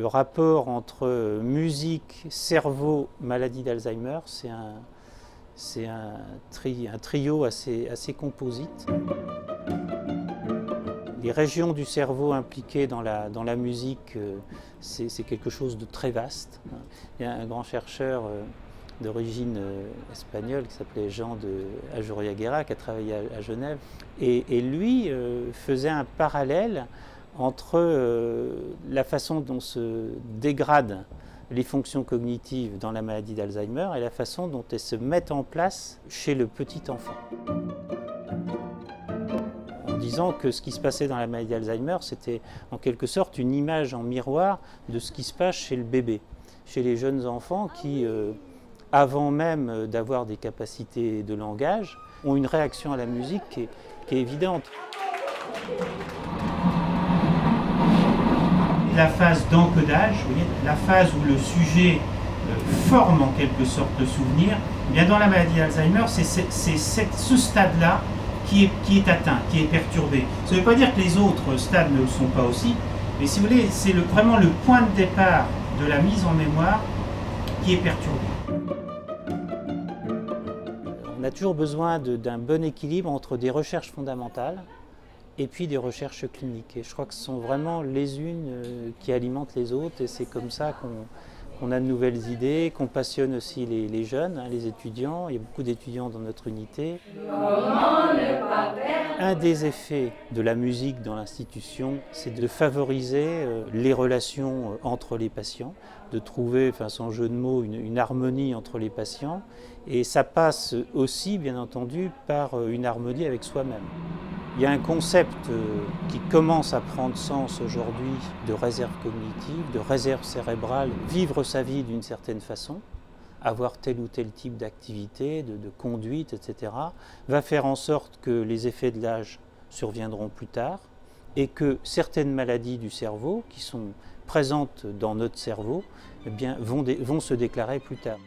rapport entre musique, cerveau, maladie d'Alzheimer, c'est un trio assez composite. Les régions du cerveau impliquées dans la musique, c'est quelque chose de très vaste. Il y a un grand chercheur d'origine espagnole qui s'appelait Jean de Ajurriaguera, qui a travaillé à Genève, et lui faisait un parallèle entre la façon dont se dégradent les fonctions cognitives dans la maladie d'Alzheimer et la façon dont elles se mettent en place chez le petit enfant. En disant que ce qui se passait dans la maladie d'Alzheimer, c'était en quelque sorte une image en miroir de ce qui se passe chez le bébé, chez les jeunes enfants qui, avant même d'avoir des capacités de langage, ont une réaction à la musique qui est évidente. La phase d'encodage, vous voyez, la phase où le sujet forme en quelque sorte le souvenir, eh bien dans la maladie d'Alzheimer, c'est ce stade-là qui est atteint, qui est perturbé. Ça ne veut pas dire que les autres stades ne le sont pas aussi, mais si vous voulez, c'est vraiment le point de départ de la mise en mémoire qui est perturbé. On a toujours besoin d'un bon équilibre entre des recherches fondamentales et puis des recherches cliniques. Et je crois que ce sont vraiment les unes qui alimentent les autres, et c'est comme ça qu'on a de nouvelles idées, qu'on passionne aussi les jeunes, les étudiants. Il y a beaucoup d'étudiants dans notre unité. Un des effets de la musique dans l'institution, c'est de favoriser les relations entre les patients, de trouver, sans jeu de mots, une harmonie entre les patients. Et ça passe aussi, bien entendu, par une harmonie avec soi-même. Il y a un concept qui commence à prendre sens aujourd'hui de réserve cognitive, de réserve cérébrale, vivre sa vie d'une certaine façon, avoir tel ou tel type d'activité, de conduite, etc., va faire en sorte que les effets de l'âge surviendront plus tard et que certaines maladies du cerveau qui sont présentes dans notre cerveau, eh bien, vont se déclarer plus tard.